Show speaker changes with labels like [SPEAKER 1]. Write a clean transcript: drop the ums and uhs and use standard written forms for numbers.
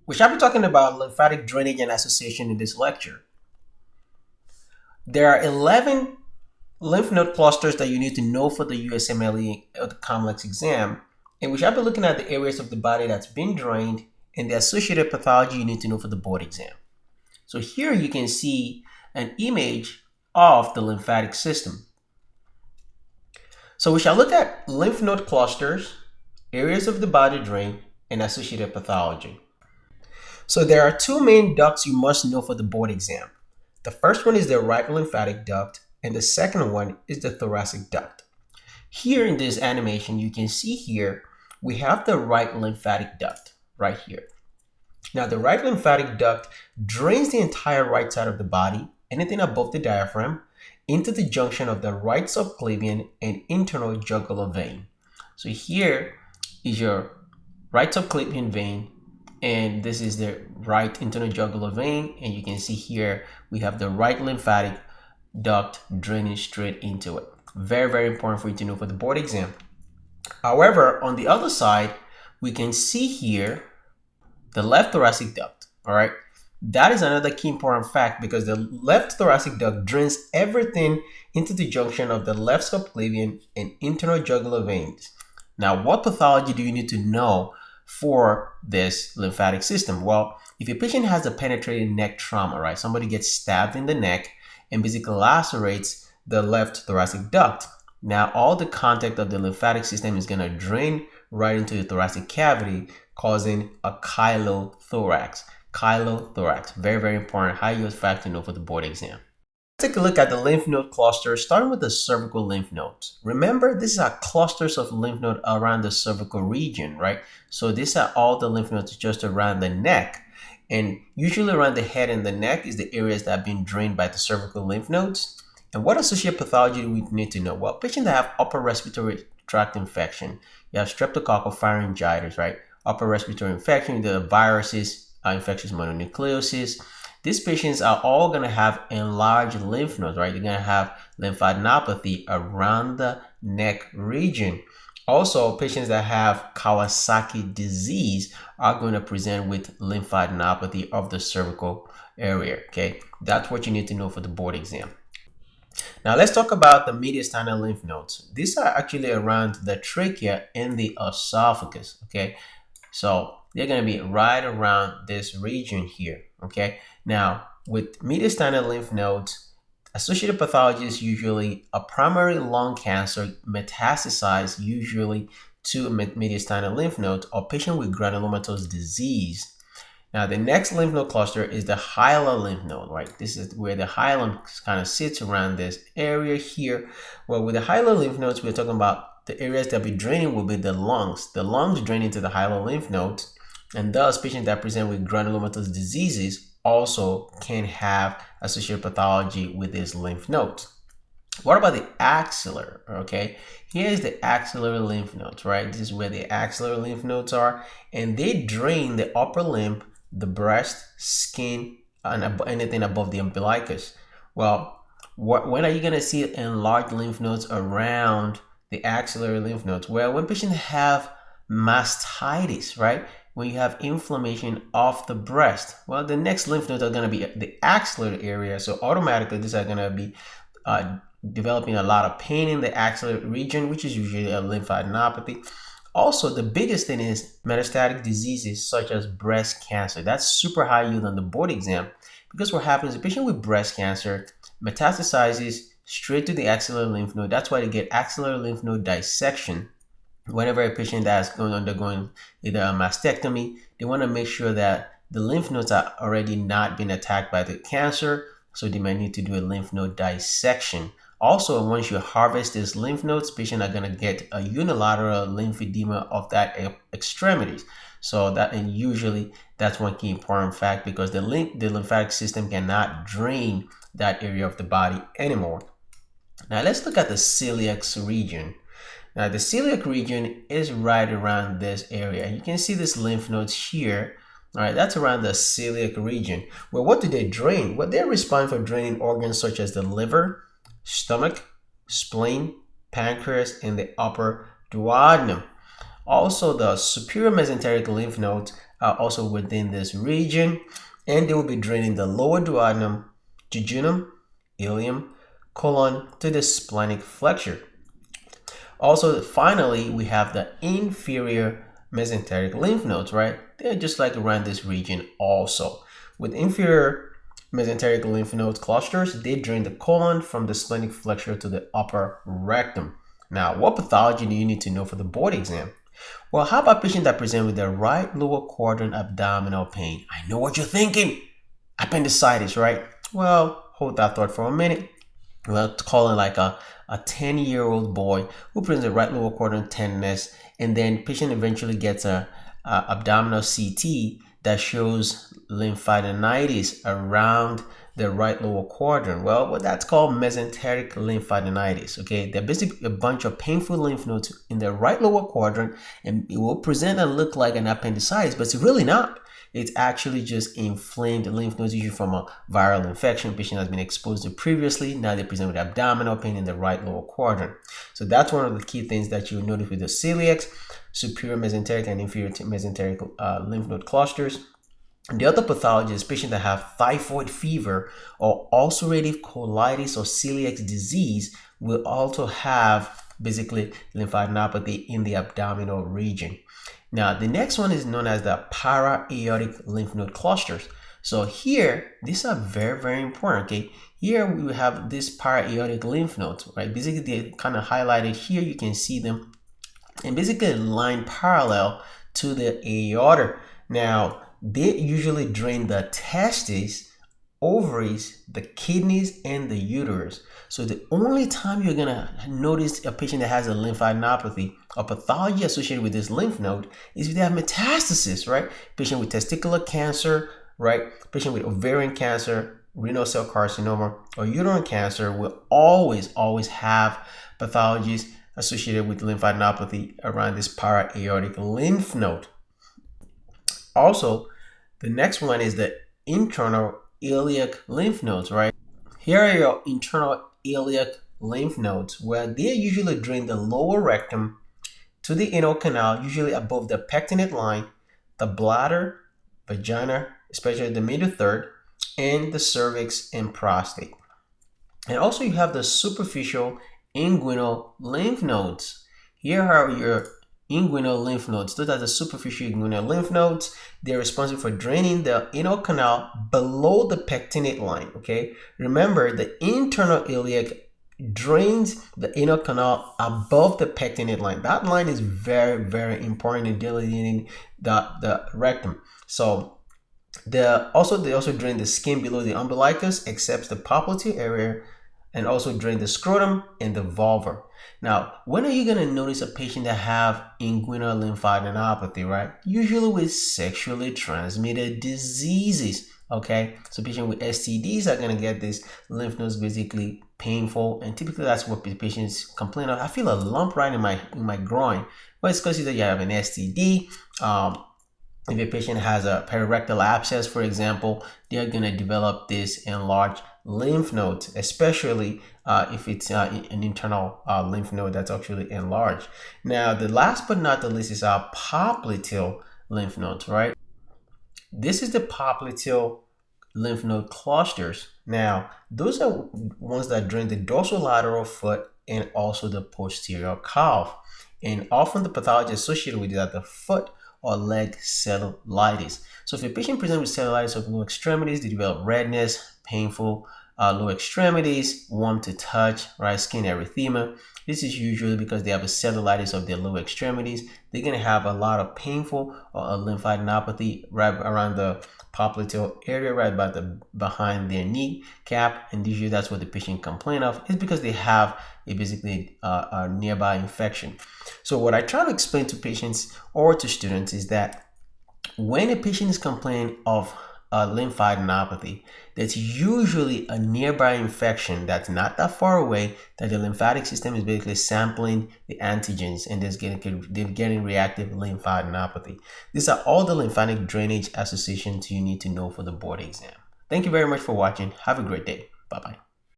[SPEAKER 1] We shall be talking about lymphatic drainage and association in this lecture. There are 11 lymph node clusters that you need to know for the USMLE or the COMLEX exam, and we shall be looking at the areas of the body that's been drained and the associated pathology you need to know for the board exam. So here you can see an image of the lymphatic system. So we shall look at lymph node clusters, areas of the body drained, and associated pathology. So there are two main ducts you must know for the board exam. The first one is the right lymphatic duct, and the second one is the thoracic duct. Here in this animation, you can see here, we have the right lymphatic duct right here. Now, the right lymphatic duct drains the entire right side of the body, anything above the diaphragm, into the junction of the right subclavian and internal jugular vein. So here is your right subclavian vein, and this is the right internal jugular vein, and you can see here we have the right lymphatic duct draining straight into it. Very, very important for you to know for the board exam. However, on the other side, we can see here the left thoracic duct. All right, that is another key important fact because the left thoracic duct drains everything into the junction of the left subclavian and internal jugular veins. Now, what pathology do you need to know for this lymphatic system? Well, if a patient has a penetrating neck trauma, right, somebody gets stabbed in the neck and basically lacerates the left thoracic duct, now all the contact of the lymphatic system is going to drain right into the thoracic cavity, causing a chylothorax. Chylothorax, very, very important, high yield fact to know for the board exam. Let's take a look at the lymph node cluster, starting with the cervical lymph nodes. Remember, these are clusters of lymph node around the cervical region, right? So these are all the lymph nodes just around the neck. And usually around the head and the neck is the areas that have been drained by the cervical lymph nodes. And what associated pathology do we need to know? Well, patients that have upper respiratory tract infection, you have streptococcal pharyngitis, right? Upper respiratory infection, the viruses, infectious mononucleosis. These patients are all going to have enlarged lymph nodes, right? They're going to have lymphadenopathy around the neck region. Also, patients that have Kawasaki disease are going to present with lymphadenopathy of the cervical area, okay? That's what you need to know for the board exam. Now, let's talk about the mediastinal lymph nodes. These are actually around the trachea and the esophagus, okay? So they're going to be right around this region here, okay? Now, with mediastinal lymph nodes, associated pathology is usually a primary lung cancer metastasized usually to mediastinal lymph nodes or patient with granulomatous disease. Now, the next lymph node cluster is the hilar lymph node, right? This is where the hilum kind of sits around this area here. Well, with the hilar lymph nodes, we're talking about the areas that be draining will be the lungs. The lungs drain into the hilar lymph nodes, and thus patients that present with granulomatous diseases also can have associated pathology with these lymph nodes. What about the axillary? Okay, here's the axillary lymph nodes, right? This is where the axillary lymph nodes are, and they drain the upper limb, the breast, skin, and anything above the umbilicus. Well, when are you going to see enlarged lymph nodes around the axillary lymph nodes? Well, when patients have mastitis, right? When you have inflammation of the breast, well, the next lymph nodes are going to be the axillary area. So automatically, these are going to be developing a lot of pain in the axillary region, which is usually a lymphadenopathy. Also, the biggest thing is metastatic diseases such as breast cancer. That's super high yield on the board exam because what happens, a patient with breast cancer metastasizes straight to the axillary lymph node. That's why they get axillary lymph node dissection. Whenever a patient that is undergoing either a mastectomy, they want to make sure that the lymph nodes are already not being attacked by the cancer, so they might need to do a lymph node dissection. Also, once you harvest these lymph nodes, patients are going to get a unilateral lymphedema of that extremities. So that, and usually that's one key important fact because the lymphatic system cannot drain that area of the body anymore. Now let's look at the celiac region. Now the celiac region is right around this area. You can see this lymph nodes here. All right, that's around the celiac region. Well, what do they drain? Well, they respond for draining organs such as the liver, stomach, spleen, pancreas, and the upper duodenum. Also, the superior mesenteric lymph nodes also within this region, and they will be draining the lower duodenum, jejunum, ileum, colon to the splenic flexure. Also, finally, we have the inferior mesenteric lymph nodes, right? They're just like around this region also. With inferior mesenteric lymph node clusters, they drain the colon from the splenic flexure to the upper rectum. Now, what pathology do you need to know for the board exam? Well, how about patients that present with the right lower quadrant abdominal pain? I know what you're thinking. Appendicitis, right? Well, hold that thought for a minute. We'll call it like a 10-year-old boy who presents with right lower quadrant tenderness, and then patient eventually gets a abdominal CT that shows lymphadenitis around the right lower quadrant. Well, what that's called mesenteric lymphadenitis. Okay, they're basically a bunch of painful lymph nodes in the right lower quadrant, and it will present and look like an appendicitis, but it's really not. It's actually just inflamed lymph nodes, usually from a viral infection the patient has been exposed to previously. Now they present with abdominal pain in the right lower quadrant. So that's one of the key things that you'll notice with the celiacs, superior mesenteric and inferior mesenteric lymph node clusters. And the other pathology is patients that have typhoid fever or ulcerative colitis or celiac disease will also have basically lymphadenopathy in the abdominal region. Now, the next one is known as the para-aortic lymph node clusters. So here, these are very, very important, okay? Here we have this para-aortic lymph nodes, right? Basically, they're kind of highlighted here. You can see them and basically line parallel to the aorta. Now, they usually drain the testes, ovaries, the kidneys, and the uterus. So the only time you're gonna notice a patient that has a lymphadenopathy or pathology associated with this lymph node is if they have metastasis, right? Patient with testicular cancer, right? Patient with ovarian cancer, renal cell carcinoma, or uterine cancer will always have pathologies associated with lymphadenopathy around this para-aortic lymph node. Also, the next one is the internal iliac lymph nodes, right? Here are your internal iliac lymph nodes, where they usually drain the lower rectum to the anal canal, usually above the pectinate line, the bladder, vagina, especially the middle third, and the cervix and prostate. And also you have the superficial inguinal lymph nodes. Here are your inguinal lymph nodes. Those are the superficial inguinal lymph nodes. They're responsible for draining the anal canal below the pectinate line, okay? Remember, the internal iliac drains the anal canal above the pectinate line. That line is very, very important in delineating the rectum. So they also drain the skin below the umbilicus, except the popliteal area, and also drain the scrotum and the vulva. Now, when are you going to notice a patient that have inguinal lymphadenopathy, right? Usually with sexually transmitted diseases, okay? So patients with STDs are going to get these lymph nodes basically painful, and typically that's what patients complain of. I feel a lump right in my groin. Well, it's because either you have an STD, if a patient has a perirectal abscess, for example, they're going to develop this enlarged lymph nodes, especially if it's an internal lymph node that's actually enlarged. Now, the last but not the least is our popliteal lymph nodes, right? This is the popliteal lymph node clusters. Now, those are ones that drain the dorsolateral foot and also the posterior calf. And often the pathology associated with it are the foot or leg cellulitis. So if a patient presents with cellulitis of lower extremities, they develop redness, painful lower extremities, warm to touch, right, skin erythema. This is usually because they have a cellulitis of their lower extremities. They're going to have a lot of painful or a lymphadenopathy right around the popliteal area, right behind their knee cap, and usually that's what the patient complain of. It's because they have a nearby infection. So what I try to explain to patients or to students is that when a patient is complaining of lymphadenopathy, that's usually a nearby infection that's not that far away, that the lymphatic system is basically sampling the antigens and they're getting reactive lymphadenopathy. These are all the lymphatic drainage associations you need to know for the board exam. Thank you very much for watching. Have a great day. Bye-bye.